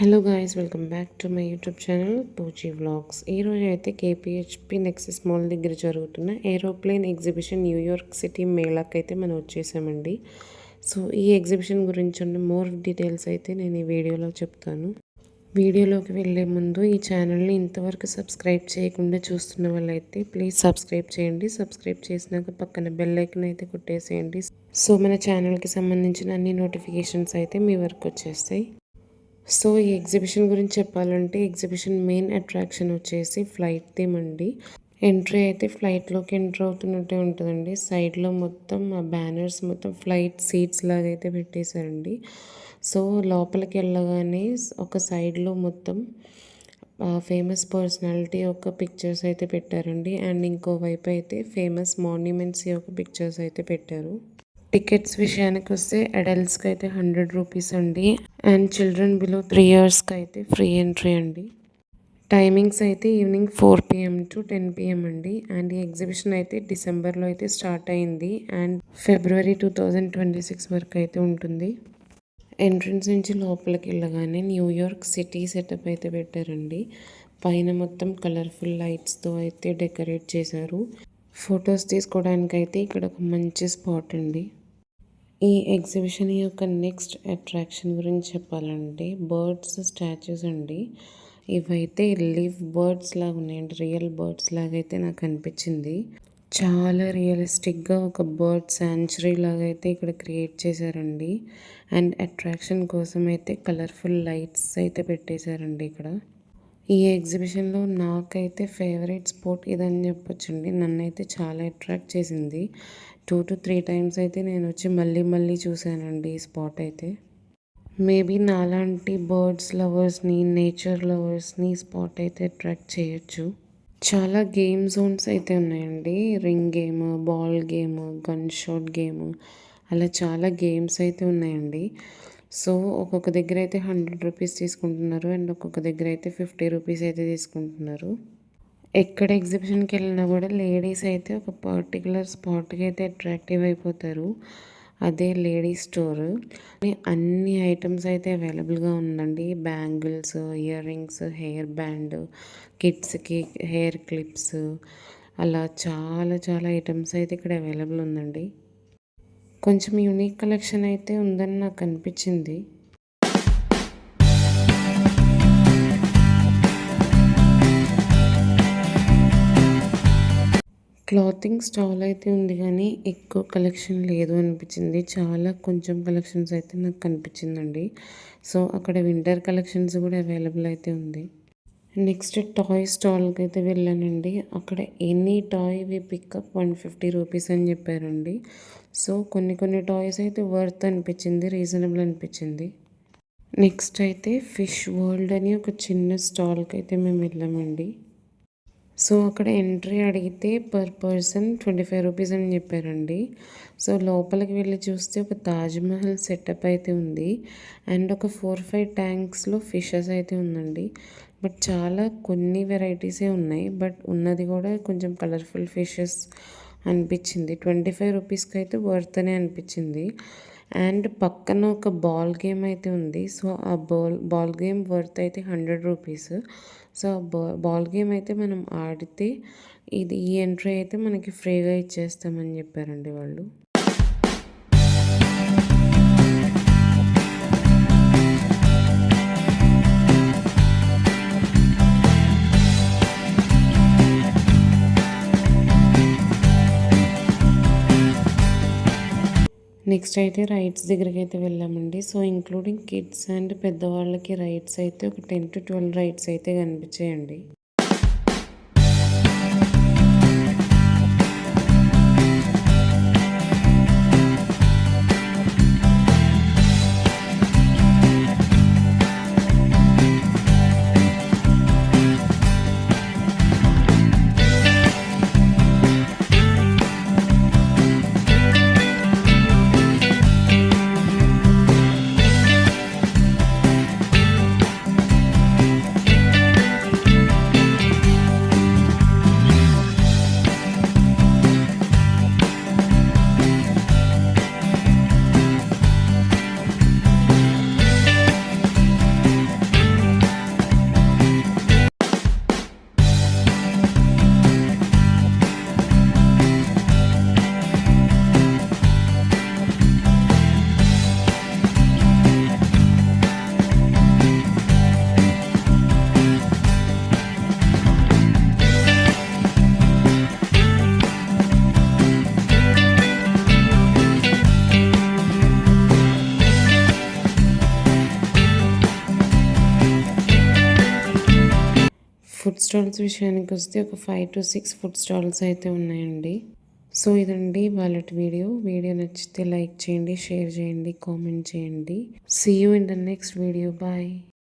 Hello guys, welcome back to my YouTube channel Pooji vlogs. ఈరోజు అయితే కేపీహెచ్పి Nexus mall దగ్గర జరుగుతున్న ఏరోప్లేన్ ఎగ్జిబిషన్ న్యూయార్క్ సిటీ మేళాకి అయితే మనం వచ్చేసామండి. సో ఈ ఎగ్జిబిషన్ గురించి ఉన్న మోర్ డీటెయిల్స్ అయితే నేను ఈ వీడియోలో చెప్తాను. వీడియోలోకి వెళ్ళే ముందు ఈ ఛానల్ని ఇంతవరకు సబ్స్క్రైబ్ చేయకుండా చూస్తున్న వాళ్ళైతే ప్లీజ్ సబ్స్క్రైబ్ చేయండి. సబ్స్క్రైబ్ చేసినాక పక్కన బెల్ ఐకాన్ అయితే కొట్టేసేయండి. సో మన ఛానల్కి సంబంధించిన అన్ని నోటిఫికేషన్స్ అయితే మీ వరకు వచ్చేస్తాయి. సో ఈ ఎగ్జిబిషన్ గురించి చెప్పాలంటే ఎగ్జిబిషన్ మెయిన్ అట్రాక్షన్ వచ్చేసి ఫ్లైట్ థీమ్ అండి. ఎంట్రీ అయితే ఫ్లైట్లోకి ఎంటర్ అవుతున్నట్టే ఉంటుందండి. సైడ్లో మొత్తం ఆ బ్యానర్స్ మొత్తం ఫ్లైట్ సీట్స్ లాగా అయితే పెట్టేశారండి. సో లోపలికి వెళ్ళగానే ఒక సైడ్లో మొత్తం ఫేమస్ పర్సనాలిటీ యొక్క పిక్చర్స్ అయితే పెట్టారండి. అండ్ ఇంకోవైపు అయితే ఫేమస్ మాన్యుమెంట్స్ యొక్క పిక్చర్స్ అయితే పెట్టారు. టికెట్స్ విషయానికి వస్తే అడల్ట్స్కి అయితే 100 రూపీస్ అండి. అండ్ చిల్డ్రన్ బిలో 3 ఇయర్స్కి అయితే ఫ్రీ ఎంట్రీ అండి. టైమింగ్స్ అయితే ఈవినింగ్ 4 PM టు 10 PM అండి. అండ్ ఈ ఎగ్జిబిషన్ అయితే డిసెంబర్లో అయితే స్టార్ట్ అయింది అండ్ ఫిబ్రవరి 2026 వరకు అయితే ఉంటుంది. ఎంట్రన్స్ నుంచి లోపలికి వెళ్ళగానే న్యూయార్క్ సిటీ సెటప్ అయితే పెట్టారండి. పైన మొత్తం కలర్ఫుల్ లైట్స్తో అయితే డెకరేట్ చేశారు. ఫొటోస్ తీసుకోవడానికి అయితే ఇక్కడ ఒక మంచి స్పాట్ అండి. ఈ ఎగ్జిబిషన్ యొక్క నెక్స్ట్ అట్రాక్షన్ గురించి చెప్పాలంటే బర్డ్స్ స్టాచ్యూస్ అండి. ఇవైతే లివ్ బర్డ్స్ లాగా ఉన్నాయండి. రియల్ బర్డ్స్ లాగా అయితే నాకు అనిపించింది. చాలా రియలిస్టిక్గా ఒక బర్డ్ శాంచురీ లాగా అయితే ఇక్కడ క్రియేట్ చేశారండి. అండ్ అట్రాక్షన్ కోసం అయితే కలర్ఫుల్ లైట్స్ అయితే పెట్టేశారండి ఇక్కడ. ఈ ఎగ్జిబిషన్లో నాకైతే ఫేవరెట్ స్పాట్ ఇదని చెప్పొచ్చండి. నన్నైతే చాలా అట్రాక్ట్ చేసింది. 2 to 3 టైమ్స్ అయితే నేను వచ్చి మళ్ళీ చూశానండి ఈ స్పాట్ అయితే. మేబీ నాలాంటి బర్డ్స్ లవర్స్ని, నేచర్ లవర్స్ని స్పాట్ అయితే అట్రాక్ట్ చేయొచ్చు. చాలా గేమ్ జోన్స్ అయితే ఉన్నాయండి. Ring game, ball game, gun shot game, అలా చాలా గేమ్స్ అయితే ఉన్నాయండి. సో ఒక్కొక్క దగ్గర అయితే 100 రూపీస్ తీసుకుంటున్నారు అండ్ ఒక్కొక్క దగ్గర అయితే 50 రూపీస్ అయితే తీసుకుంటున్నారు. ఎక్కడ ఎగ్జిబిషన్కి వెళ్ళినా కూడా లేడీస్ అయితే ఒక పర్టికులర్ స్పాట్కి అయితే అట్రాక్టివ్ అయిపోతారు. అదే లేడీస్ స్టోర్. అన్ని ఐటమ్స్ అయితే అవైలబుల్గా ఉందండి. Bangles, earrings, hair band, కిడ్స్కి హెయిర్ క్లిప్స్, అలా చాలా ఐటమ్స్ అయితే ఇక్కడ అవైలబుల్ ఉందండి. కొంచెం యూనిక్ కలెక్షన్ అయితే ఉందని నాకు అనిపించింది. క్లాతింగ్ స్టాల్ అయితే ఉంది కానీ ఎక్కువ కలెక్షన్ లేదు అనిపించింది. చాలా కొంచెం కలెక్షన్స్ అయితే నాకు కనిపించిందండి. సో అక్కడ వింటర్ కలెక్షన్స్ కూడా అవైలబుల్ అయితే ఉంది. నెక్స్ట్ టాయ్ స్టాల్కి అయితే వెళ్ళానండి. అక్కడ ఎనీ టాయ్ వి పికప్ 150 రూపీస్ అని చెప్పారండి. సో కొన్ని టాయ్స్ అయితే వర్త్ అనిపించింది, రీజనబుల్ అనిపించింది. నెక్స్ట్ అయితే ఫిష్ వరల్డ్ అని ఒక చిన్న స్టాల్కి అయితే మేము వెళ్ళామండి. సో అక్కడ ఎంట్రీ అడిగితే పర్ పర్సన్ 25 రూపీస్ అని చెప్పారండి. సో లోపలికి వెళ్ళి చూస్తే ఒక తాజ్మహల్ సెటప్ అయితే ఉంది అండ్ ఒక 4-5 ట్యాంక్స్లో ఫిషెస్ అయితే ఉందండి. బట్ చాలా కొన్ని వెరైటీసే ఉన్నాయి. బట్ ఉన్నది కూడా కొంచెం కలర్ఫుల్ ఫిషెస్ అనిపించింది. 25 రూపీస్కి అయితే వర్త్ అనే అనిపించింది. అండ్ పక్కన ఒక బాల్ గేమ్ అయితే ఉంది. సో ఆ బాల్ గేమ్ వర్త్ అయితే 100 రూపీస్. సో బాల్ గేమ్ అయితే మనం ఆడితే ఈ ఎంట్రీ అయితే మనకి ఫ్రీగా ఇచ్చేస్తామని చెప్పారండి వాళ్ళు. నెక్స్ట్ అయితే రైడ్స్ దగ్గరికి అయితే వెళ్ళామండి. సో ఇంక్లూడింగ్ కిడ్స్ అండ్ పెద్దవాళ్ళకి రైడ్స్ అయితే ఒక 10 to 12 రైడ్స్ అయితే కనిపించాయండి. ఫుడ్ స్టాల్స్ విషయానికి వస్తే ఒక 5 to 6 ఫుడ్ స్టాల్స్ అయితే ఉన్నాయండి. సో ఇదండి వాళ్ళటి వీడియో నచ్చితే లైక్ చేయండి, షేర్ చేయండి, కామెంట్ చేయండి. See you in the next video. Bye.